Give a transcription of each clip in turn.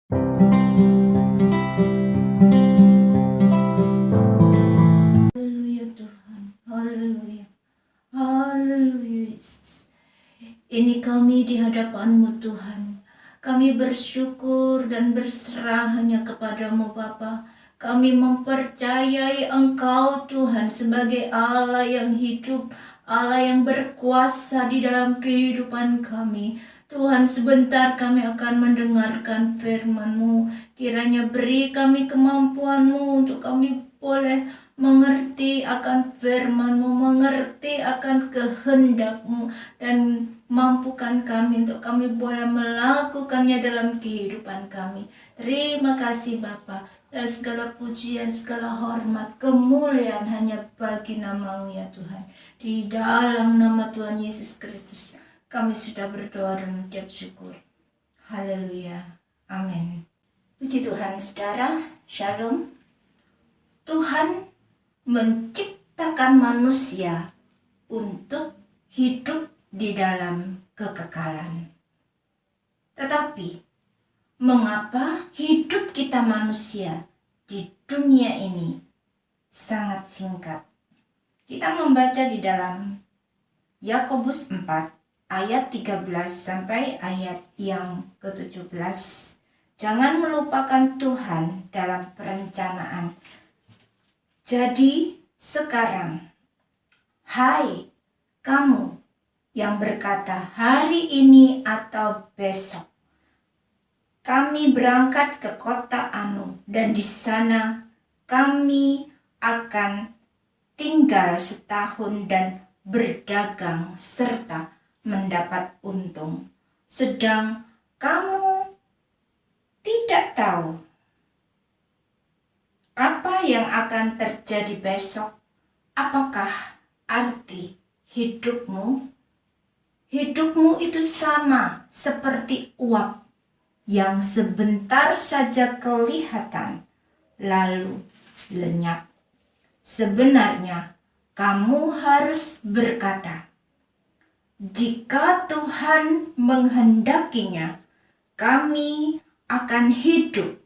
Haleluya Tuhan, haleluya, haleluya Yesus. Ini kami di hadapan-Mu Tuhan. Kami bersyukur dan berserah hanya kepadamu Bapa. Kami mempercayai Engkau Tuhan sebagai Allah yang hidup, Allah yang berkuasa di dalam kehidupan kami. Tuhan, sebentar kami akan mendengarkan firman-Mu. Kiranya beri kami kemampuan-Mu untuk kami boleh mengerti akan firman-Mu, mengerti akan kehendak-Mu, dan mampukan kami untuk kami boleh melakukannya dalam kehidupan kami. Terima kasih Bapa, dan segala pujian, segala hormat, kemuliaan hanya bagi nama-Mu ya Tuhan. Di dalam nama Tuhan Yesus Kristus kami sudah berdoa dan mengucap syukur. Haleluya, amin. Puji Tuhan saudara, shalom. Tuhan menciptakan manusia untuk hidup di dalam kekekalan. Tetapi, mengapa hidup kita manusia di dunia ini sangat singkat? Kita membaca di dalam Yakobus 4 ayat 13 sampai ayat yang ke-17. Jangan melupakan Tuhan dalam perencanaan. Jadi sekarang, hai kamu yang berkata hari ini atau besok, kami berangkat ke kota Anu dan di sana kami akan tinggal setahun dan berdagang serta mendapat untung. Sedang kamu tidak tahu apa yang akan terjadi besok. Apakah arti hidupmu? Hidupmu itu sama seperti uap yang sebentar saja kelihatan lalu lenyap. Sebenarnya kamu harus berkata, jika Tuhan menghendakinya, kami akan hidup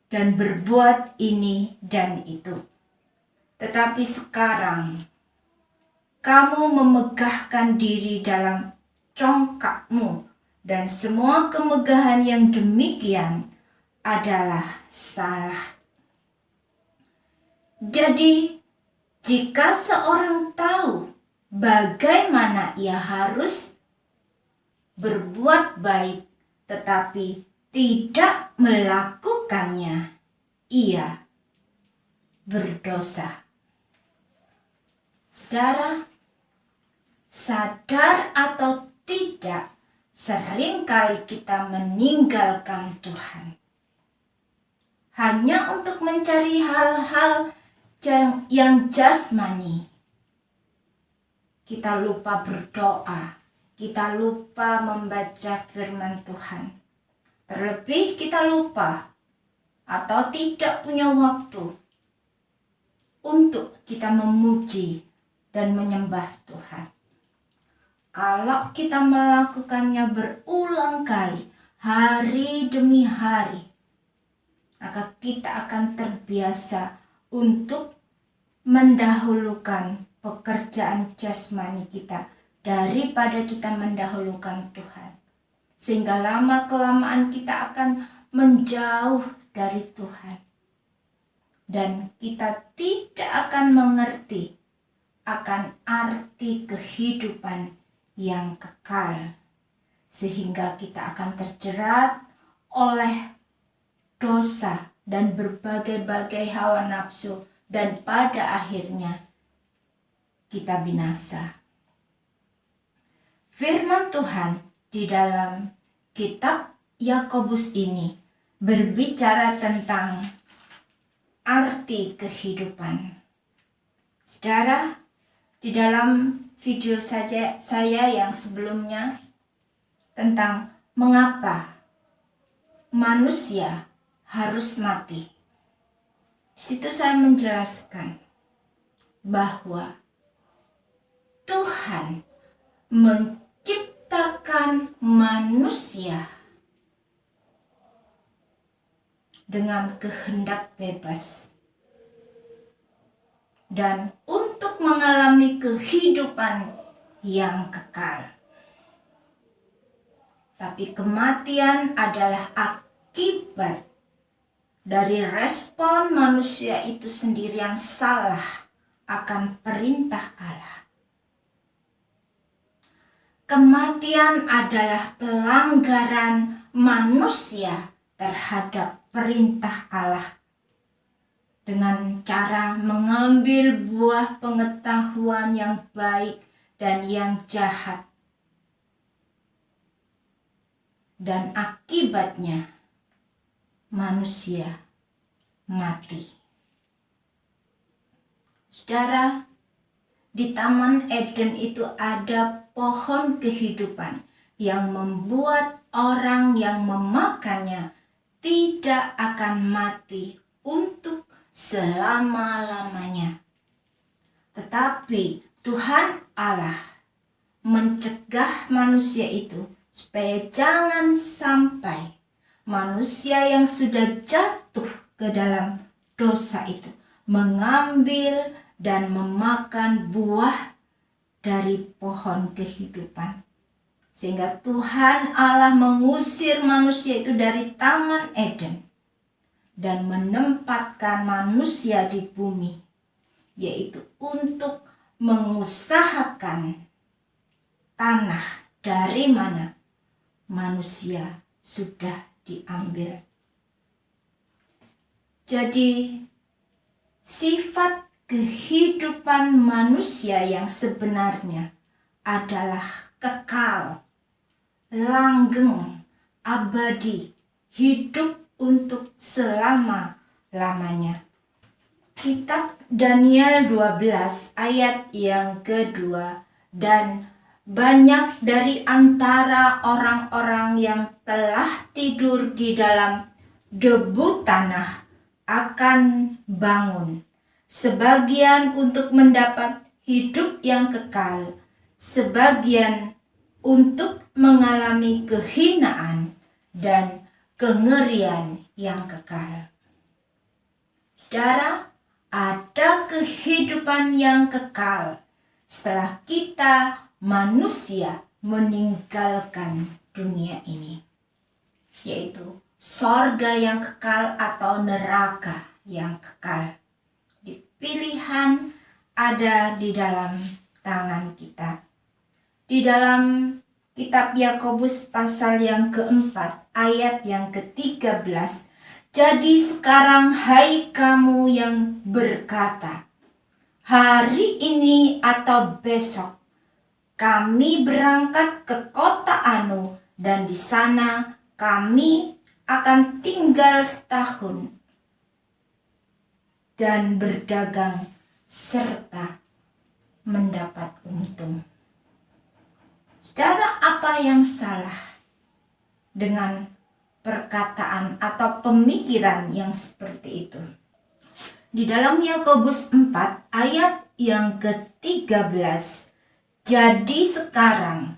dan berbuat ini dan itu. Tetapi sekarang, kamu memegahkan diri dalam congkakmu, dan semua kemegahan yang demikian adalah salah. Jadi, jika seorang tahu bagaimana ia harus berbuat baik, tetapi tidak melakukannya, ia berdosa. Saudara, sadar atau tidak, seringkali kita meninggalkan Tuhan hanya untuk mencari hal-hal yang jasmani. Kita lupa berdoa, kita lupa membaca firman Tuhan. Terlebih kita lupa atau tidak punya waktu untuk kita memuji dan menyembah Tuhan. Kalau kita melakukannya berulang kali, hari demi hari, maka kita akan terbiasa untuk mendahulukan pekerjaan jasmani kita daripada kita mendahulukan Tuhan. Sehingga lama-kelamaan kita akan menjauh dari Tuhan. Dan kita tidak akan mengerti akan arti kehidupan yang kekal. Sehingga kita akan terjerat oleh dosa dan berbagai-bagai hawa nafsu. Dan pada akhirnya kita binasa. Firman Tuhan di dalam kitab Yakobus ini berbicara tentang arti kehidupan. Saudara, di dalam video saya yang sebelumnya tentang mengapa manusia harus mati, di situ saya menjelaskan bahwa Tuhan menciptakan manusia dengan kehendak bebas dan untuk mengalami kehidupan yang kekal. Tapi kematian adalah akibat dari respon manusia itu sendiri yang salah akan perintah Allah. Kematian adalah pelanggaran manusia terhadap perintah Allah dengan cara mengambil buah pengetahuan yang baik dan yang jahat. Dan akibatnya manusia mati. Saudara, di Taman Eden itu ada pohon kehidupan yang membuat orang yang memakannya tidak akan mati untuk selama-lamanya. Tetapi Tuhan Allah mencegah manusia itu supaya jangan sampai manusia yang sudah jatuh ke dalam dosa itu mengambil dan memakan buah dari pohon kehidupan. Sehingga Tuhan Allah mengusir manusia itu dari Taman Eden dan menempatkan manusia di bumi, yaitu untuk mengusahakan tanah dari mana manusia sudah diambil. Jadi sifat kehidupan manusia yang sebenarnya adalah kekal, langgeng, abadi, hidup untuk selama-lamanya. Kitab Daniel 12 ayat yang kedua, dan banyak dari antara orang-orang yang telah tidur di dalam debu tanah akan bangun, sebagian untuk mendapat hidup yang kekal, sebagian untuk mengalami kehinaan dan kengerian yang kekal. Saudara, ada kehidupan yang kekal setelah kita manusia meninggalkan dunia ini, yaitu sorga yang kekal atau neraka yang kekal. Pilihan ada di dalam tangan kita. Di dalam kitab Yakobus pasal yang keempat ayat yang ke-13, jadi sekarang hai kamu yang berkata, hari ini atau besok kami berangkat ke kota Anu dan di sana kami akan tinggal setahun dan berdagang serta mendapat untung. Saudara, apa yang salah dengan perkataan atau pemikiran yang seperti itu? Di dalam Yakobus 4 ayat yang ke-13, jadi sekarang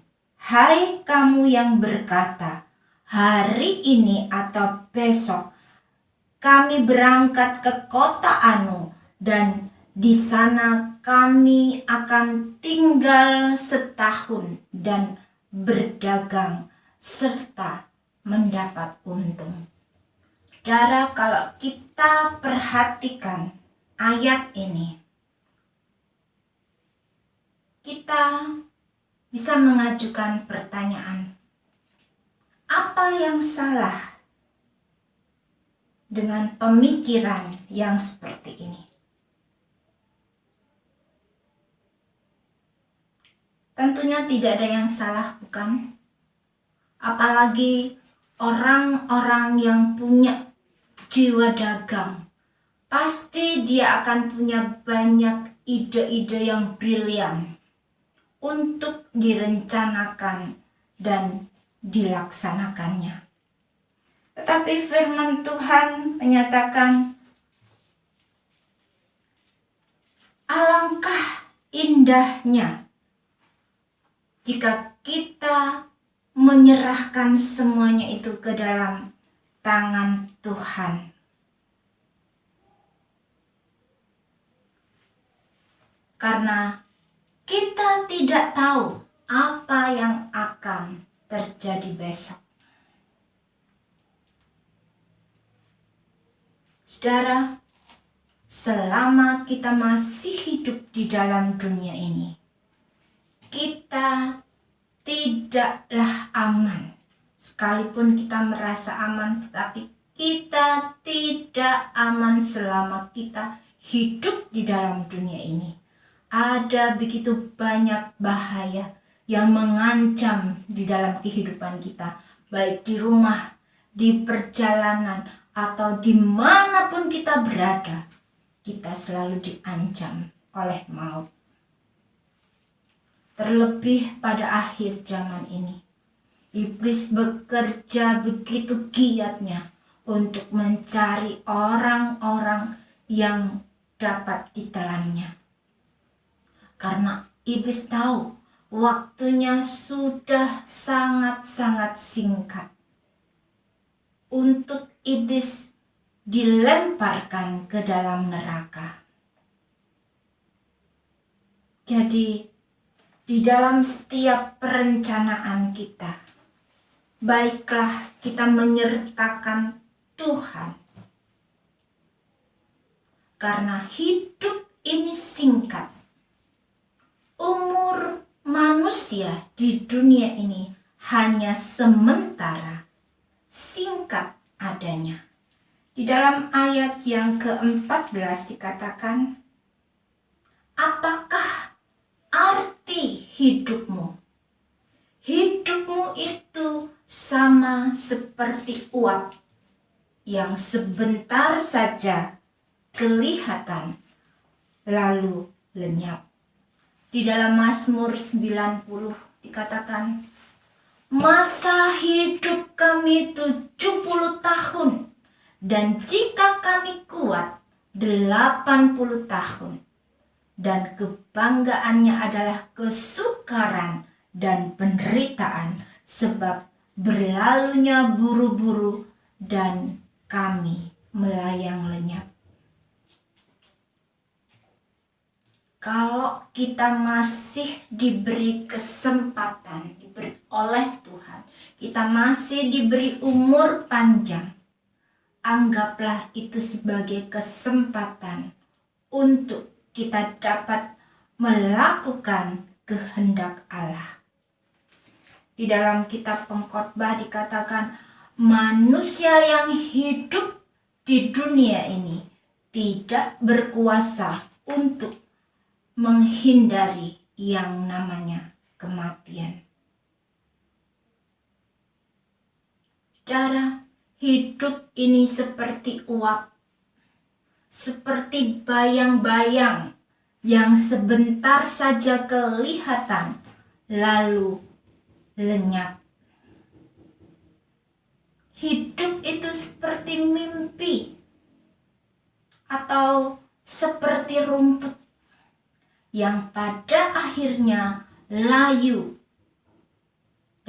hai kamu yang berkata, hari ini atau besok kami berangkat ke kota Anu dan di sana kami akan tinggal setahun dan berdagang serta mendapat untung. Saudara, kalau kita perhatikan ayat ini, kita bisa mengajukan pertanyaan, apa yang salah dengan pemikiran yang seperti ini? Tentunya tidak ada yang salah, bukan? Apalagi orang-orang yang punya jiwa dagang, pasti dia akan punya banyak ide-ide yang brilian untuk direncanakan dan dilaksanakannya. Tetapi firman Tuhan menyatakan, alangkah indahnya jika kita menyerahkan semuanya itu ke dalam tangan Tuhan. karena kita tidak tahu apa yang akan terjadi besok. Saudara, selama kita masih hidup di dalam dunia ini, kita tidaklah aman. Sekalipun kita merasa aman, tetapi kita tidak aman selama kita hidup di dalam dunia ini. Ada begitu banyak bahaya yang mengancam di dalam kehidupan kita, baik di rumah, di perjalanan, atau dimanapun kita berada. Kita selalu diancam oleh maut. Terlebih pada akhir zaman ini, iblis bekerja begitu giatnya untuk mencari orang-orang yang dapat ditelannya. Karena iblis tahu waktunya sudah sangat-sangat singkat untuk iblis dilemparkan ke dalam neraka. Jadi, di dalam setiap perencanaan kita, baiklah kita menyertakan Tuhan. Karena hidup ini singkat. Umur manusia di dunia ini hanya sementara, singkat adanya. Di dalam ayat yang ke-14 dikatakan, apakah arti hidupmu? Hidupmu itu sama seperti uap yang sebentar saja kelihatan lalu lenyap. Di dalam Mazmur 90 dikatakan, masa hidup kami 70 tahun, dan jika kami kuat 80 tahun. Dan kebanggaannya adalah kesukaran dan penderitaan, sebab berlalunya buru-buru dan kami melayang lenyap. Kalau kita masih diberi kesempatan, diberi oleh Tuhan, kita masih diberi umur panjang, anggaplah itu sebagai kesempatan untuk kita dapat melakukan kehendak Allah. Di dalam kitab Pengkhotbah dikatakan, manusia yang hidup di dunia ini tidak berkuasa untuk menghindari yang namanya kematian. Saudara, hidup ini seperti uap, seperti bayang-bayang yang sebentar saja kelihatan lalu lenyap. Hidup itu seperti mimpi atau seperti rumput yang pada akhirnya layu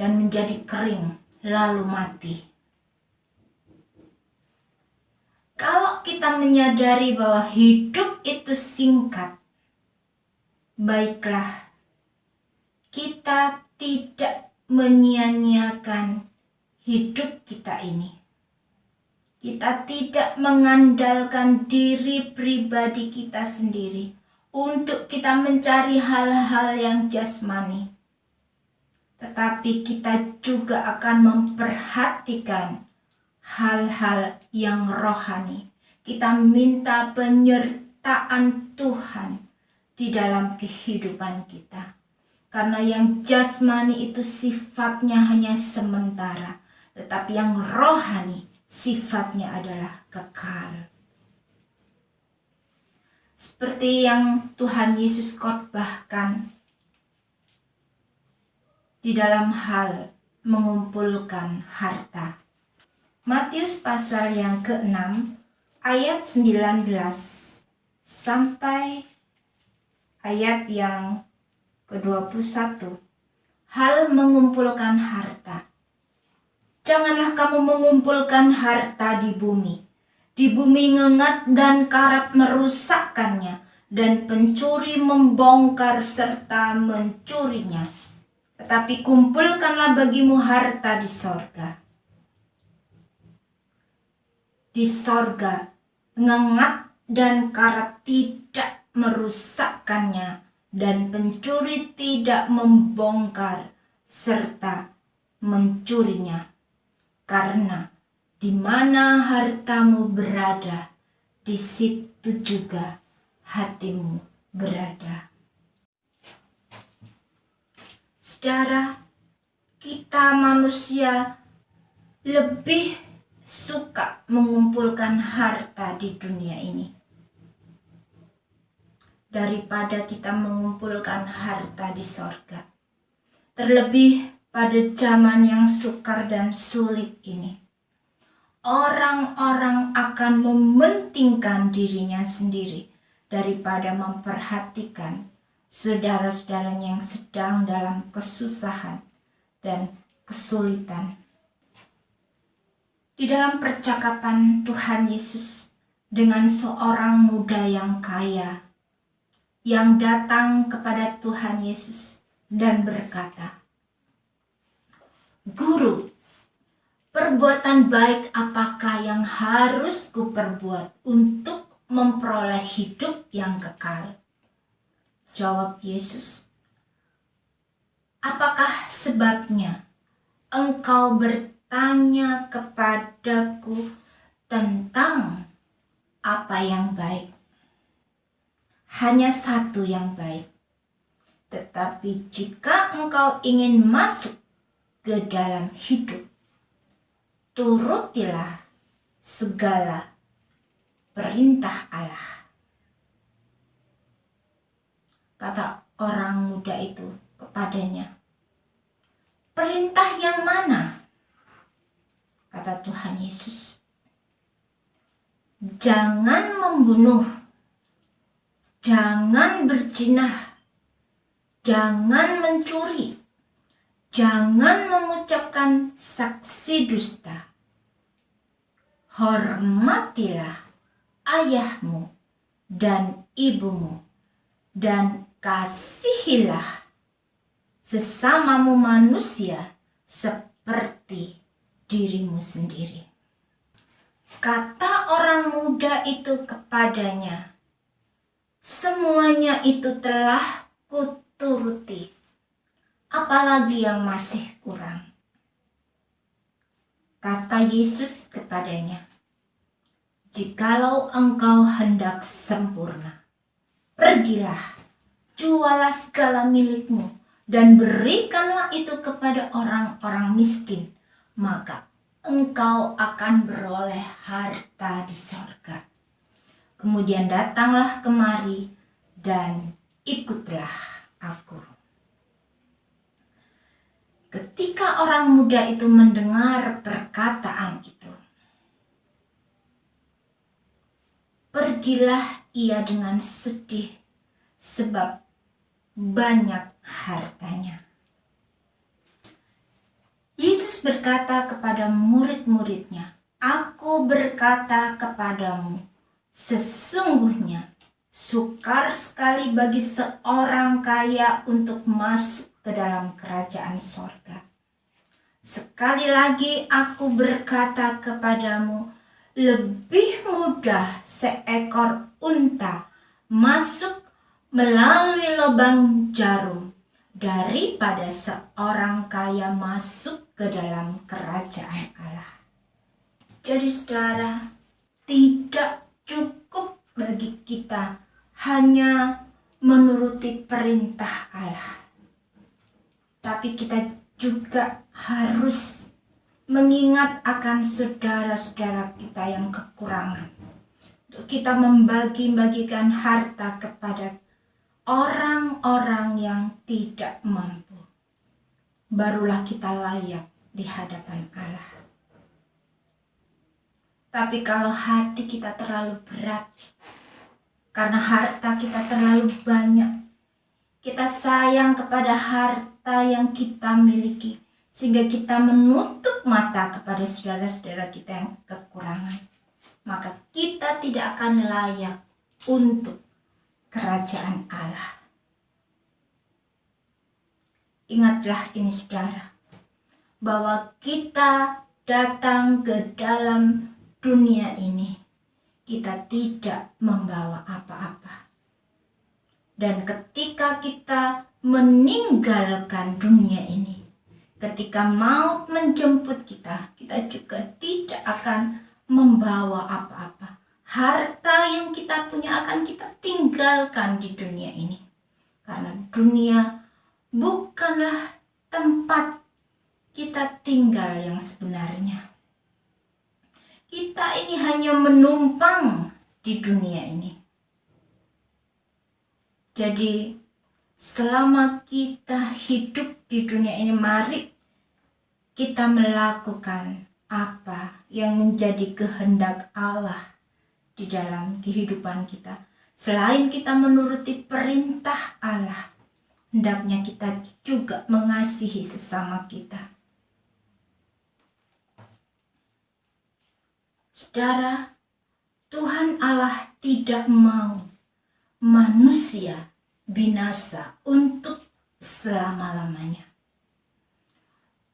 dan menjadi kering lalu mati. Kalau kita menyadari bahwa hidup itu singkat, baiklah kita tidak menyia-nyiakan hidup kita ini. Kita tidak mengandalkan diri pribadi kita sendiri untuk kita mencari hal-hal yang jasmani. Tetapi kita juga akan memperhatikan hal-hal yang rohani. Kita minta penyertaan Tuhan di dalam kehidupan kita. Karena yang jasmani itu sifatnya hanya sementara, tetapi yang rohani sifatnya adalah kekal. Seperti yang Tuhan Yesus khotbahkan di dalam hal mengumpulkan harta. Matius pasal yang ke-6 ayat 19 sampai ayat yang ke-21. Hal mengumpulkan harta. Janganlah kamu mengumpulkan harta di bumi. Di bumi ngengat dan karat merusakkannya, dan pencuri membongkar serta mencurinya. Tetapi kumpulkanlah bagimu harta di sorga. Di sorga, ngengat dan karat tidak merusakkannya, dan pencuri tidak membongkar serta mencurinya. Karena di mana hartamu berada, di situ juga hatimu berada. Saudara, kita manusia lebih suka mengumpulkan harta di dunia ini daripada kita mengumpulkan harta di sorga. Terlebih pada zaman yang sukar dan sulit ini, orang-orang akan mementingkan dirinya sendiri daripada memperhatikan saudara-saudaranya yang sedang dalam kesusahan dan kesulitan. Di dalam percakapan Tuhan Yesus dengan seorang muda yang kaya yang datang kepada Tuhan Yesus dan berkata, "Guru, perbuatan baik apakah yang harus kuperbuat untuk memperoleh hidup yang kekal?" Jawab Yesus, "Apakah sebabnya engkau bertanya kepadaku tentang apa yang baik? Hanya satu yang baik. Tetapi jika engkau ingin masuk ke dalam hidup, turutilah segala perintah Allah." Kata orang muda itu kepadanya, "Perintah yang mana?" Kata Tuhan Yesus, "Jangan membunuh, jangan berzina, jangan mencuri, jangan mengucapkan saksi dusta. Hormatilah ayahmu dan ibumu, dan kasihilah sesamamu manusia seperti dirimu sendiri." Kata orang muda itu kepadanya, "Semuanya itu telah kuturuti. Apalagi yang masih kurang?" Kata Yesus kepadanya, "Jikalau engkau hendak sempurna, pergilah, jualah segala milikmu, dan berikanlah itu kepada orang-orang miskin, maka engkau akan beroleh harta di sorga. Kemudian datanglah kemari dan ikutlah aku." Ketika orang muda itu mendengar perkataan itu, pergilah ia dengan sedih sebab banyak hartanya. Yesus berkata kepada murid-muridnya, "Aku berkata kepadamu, sesungguhnya sukar sekali bagi seorang kaya untuk masuk ke dalam kerajaan sorga. Sekali lagi aku berkata kepadamu, lebih mudah seekor unta masuk melalui lubang jarum daripada seorang kaya masuk ke dalam kerajaan Allah." Jadi saudara, tidak cukup bagi kita hanya menuruti perintah Allah, tapi kita juga harus mengingat akan saudara-saudara kita yang kekurangan. Untuk kita membagi-bagikan harta kepada orang-orang yang tidak mampu. Barulah kita layak di hadapan Allah. Tapi kalau hati kita terlalu berat, karena harta kita terlalu banyak, kita sayang kepada harta yang kita miliki, sehingga kita menutup mata kepada saudara-saudara kita yang kekurangan, maka kita tidak akan layak untuk kerajaan Allah. Ingatlah ini saudara, bahwa kita datang ke dalam dunia ini, kita tidak membawa apa-apa. Dan ketika kita meninggalkan dunia ini, ketika maut menjemput kita, kita juga tidak akan membawa apa-apa. Harta yang kita punya akan kita tinggalkan di dunia ini. Karena dunia bukanlah tempat kita tinggal yang sebenarnya. Kita ini hanya menumpang di dunia ini. Jadi selama kita hidup di dunia ini, mari kita melakukan apa yang menjadi kehendak Allah di dalam kehidupan kita. Selain kita menuruti perintah Allah, hendaknya kita juga mengasihi sesama kita. Saudara, Tuhan Allah tidak mau manusia binasa untuk selama-lamanya.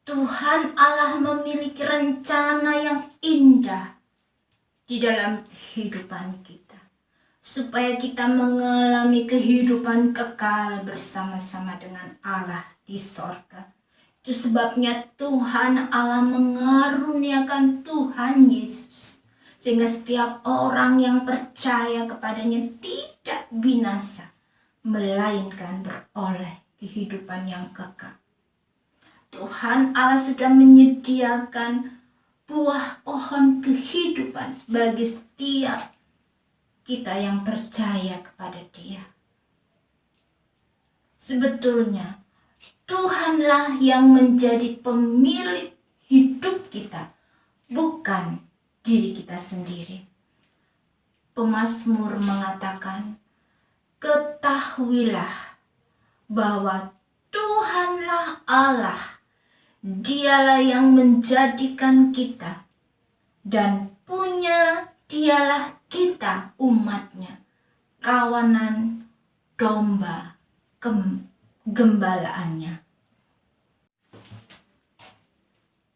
Tuhan Allah memiliki rencana yang indah di dalam kehidupan kita, supaya kita mengalami kehidupan kekal bersama-sama dengan Allah di sorga. Itu sebabnya Tuhan Allah mengaruniakan Tuhan Yesus, sehingga setiap orang yang percaya kepadanya tidak binasa, melainkan beroleh kehidupan yang kekal. Tuhan Allah sudah menyediakan buah pohon kehidupan bagi setiap kita yang percaya kepada Dia. Sebetulnya Tuhanlah yang menjadi pemilik hidup kita, bukan diri kita sendiri. Pemazmur mengatakan, ketahuilah bahwa Tuhanlah Allah, Dialah yang menjadikan kita, dan punya Dialah kita umatnya, kawanan domba gembalaannya.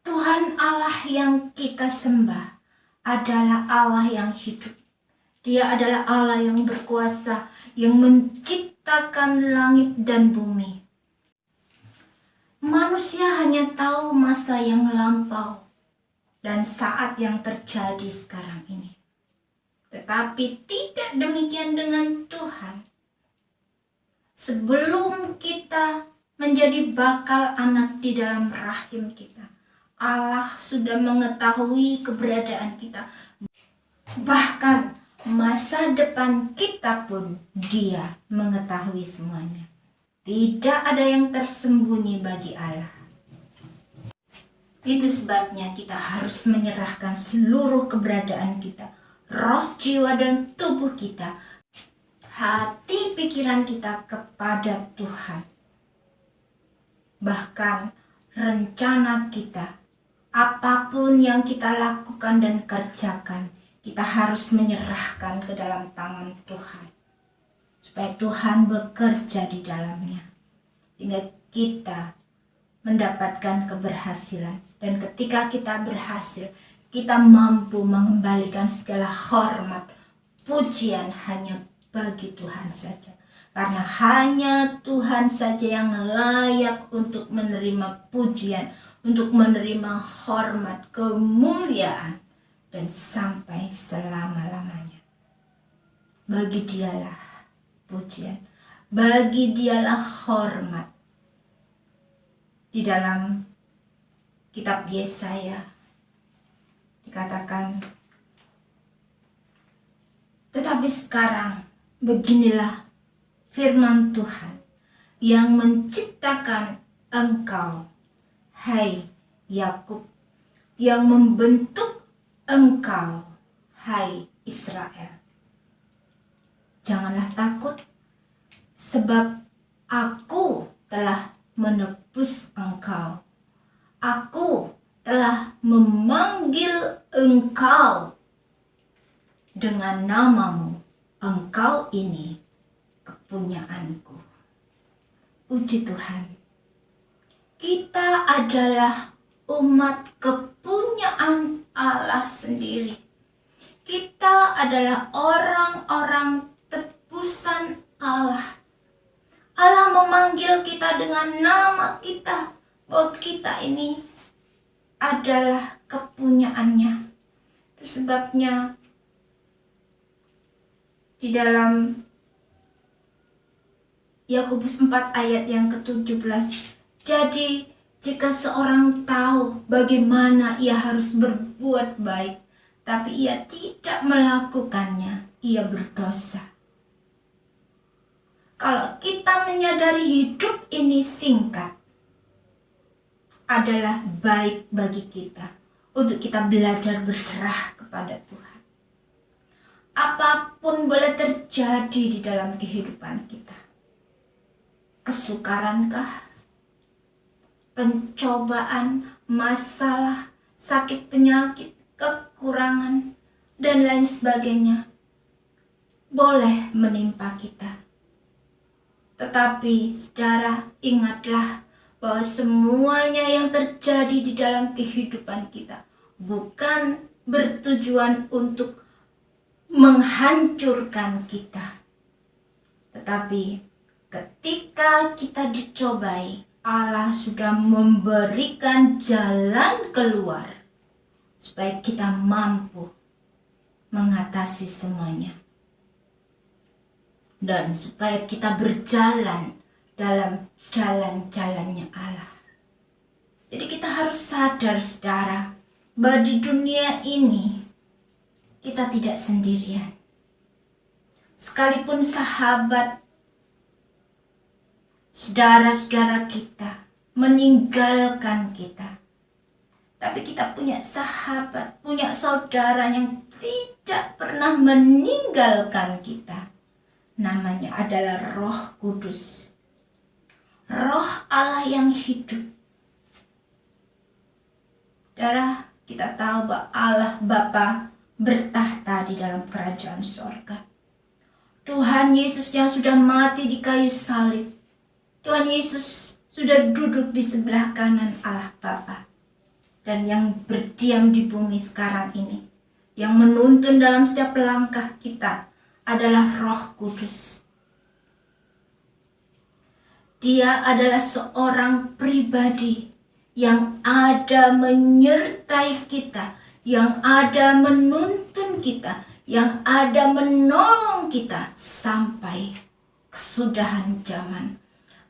Tuhan Allah yang kita sembah adalah Allah yang hidup. Dia adalah Allah yang berkuasa, yang menciptakan langit dan bumi. Manusia hanya tahu masa yang lampau dan saat yang terjadi sekarang ini. Tetapi tidak demikian dengan Tuhan. Sebelum kita menjadi bakal anak di dalam rahim kita, Allah sudah mengetahui keberadaan kita. Bahkan masa depan kita pun Dia mengetahui semuanya. Tidak ada yang tersembunyi bagi Allah. Itu sebabnya kita harus menyerahkan seluruh keberadaan kita, roh, jiwa, dan tubuh kita, hati, pikiran kita kepada Tuhan. Bahkan rencana kita, apapun yang kita lakukan dan kerjakan, kita harus menyerahkan ke dalam tangan Tuhan, supaya Tuhan bekerja di dalamnya, hingga kita mendapatkan keberhasilan. Dan ketika kita berhasil, kita mampu mengembalikan segala hormat, pujian hanya bagi Tuhan saja. Karena hanya Tuhan saja yang layak untuk menerima pujian, untuk menerima hormat, kemuliaan, dan sampai selama-lamanya. Bagi Dialah pujian, bagi Dialah hormat. Di dalam kitab Yesaya dikatakan, tetapi sekarang beginilah firman Tuhan yang menciptakan engkau, hai Yakub, yang membentuk engkau, hai Israel. Janganlah takut, sebab Aku telah menebus engkau. Aku telah memanggil engkau dengan namamu. Engkau ini kepunyaanku. Puji Tuhan. Kita adalah umat kepunyaan Allah sendiri. Kita adalah orang-orang tebusan Allah. Allah memanggil kita dengan nama kita, bahwa kita ini adalah kepunyaannya. Itu sebabnya di dalam Yakobus 4 ayat yang ke-17, jadi jika seorang tahu bagaimana ia harus berbuat baik, tapi ia tidak melakukannya, ia berdosa. Kalau kita menyadari hidup ini singkat, adalah baik bagi kita untuk kita belajar berserah kepada Tuhan. Apapun boleh terjadi di dalam kehidupan kita. Kesukarankah, pencobaan, masalah, sakit penyakit, kekurangan, dan lain sebagainya boleh menimpa kita. Tetapi saudara, ingatlah bahwa semuanya yang terjadi di dalam kehidupan kita bukan bertujuan untuk menghancurkan kita. Tetapi ketika kita dicobai, Allah sudah memberikan jalan keluar supaya kita mampu mengatasi semuanya. Dan supaya kita berjalan dalam jalan-jalannya Allah. Jadi kita harus sadar saudara, bahwa di dunia ini kita tidak sendirian. Sekalipun sahabat, saudara-saudara kita meninggalkan kita, tapi kita punya sahabat, punya saudara yang tidak pernah meninggalkan kita. Namanya adalah Roh Kudus, Roh Allah yang hidup. Saudara, kita tahu bahwa Allah Bapa bertahta di dalam kerajaan sorga. Tuhan Yesus yang sudah mati di kayu salib, Tuhan Yesus sudah duduk di sebelah kanan Allah Bapa. Dan yang berdiam di bumi sekarang ini, yang menuntun dalam setiap langkah kita, adalah Roh Kudus. Dia adalah seorang pribadi yang ada menyertai kita, yang ada menuntun kita, yang ada menolong kita sampai kesudahan zaman.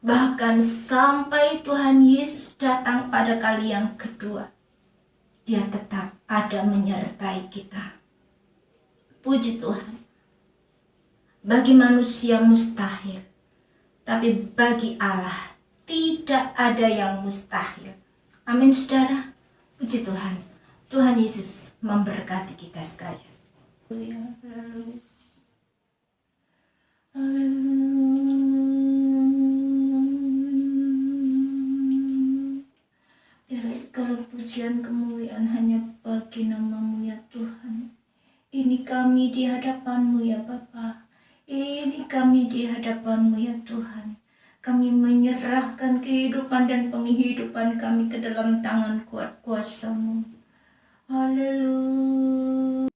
Bahkan sampai Tuhan Yesus datang pada kali yang kedua, Dia tetap ada menyertai kita. Puji Tuhan. Bagi manusia mustahil, tapi bagi Allah tidak ada yang mustahil. Amin saudara. Puji Tuhan. Tuhan Yesus memberkati kita sekalian. Biarlah segala pujian kemuliaan hanya bagi nama-Mu ya Tuhan. Ini kami di hadapan-Mu ya Bapa. Ini kami di hadapan-Mu ya Tuhan. Kami menyerahkan kehidupan dan penghidupan kami ke dalam tangan kuat kuasa-Mu. Haleluya.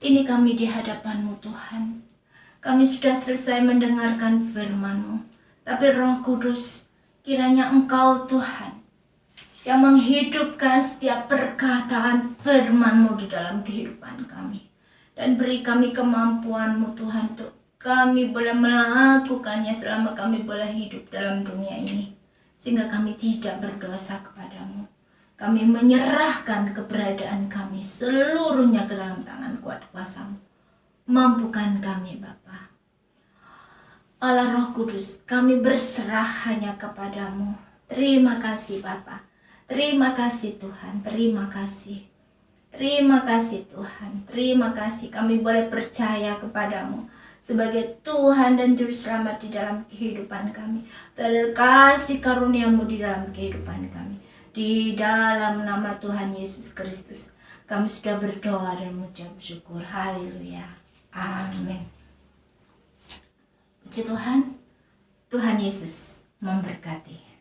Ini kami di hadapan-Mu Tuhan. Kami sudah selesai mendengarkan firman-Mu. Tapi Roh Kudus, kiranya Engkau Tuhan yang menghidupkan setiap perkataan firman-Mu di dalam kehidupan kami. Dan beri kami kemampuan-Mu Tuhan untuk kami boleh melakukannya selama kami boleh hidup dalam dunia ini. Sehingga kami tidak berdosa kepadamu. Kami menyerahkan keberadaan kami seluruhnya ke dalam tangan kuat kuasa-Mu. Mampukan kami Bapa. Allah Roh Kudus, kami berserah hanya kepadamu. Terima kasih Bapa. Terima kasih Tuhan. Terima kasih. Terima kasih Tuhan, terima kasih kami boleh percaya kepadamu sebagai Tuhan dan Juru Selamat di dalam kehidupan kami. Terima kasih karunia-Mu di dalam kehidupan kami. Di dalam nama Tuhan Yesus Kristus, kami sudah berdoa dan mengucap syukur. Haleluya. Amin. Puji Tuhan, Tuhan Yesus memberkati.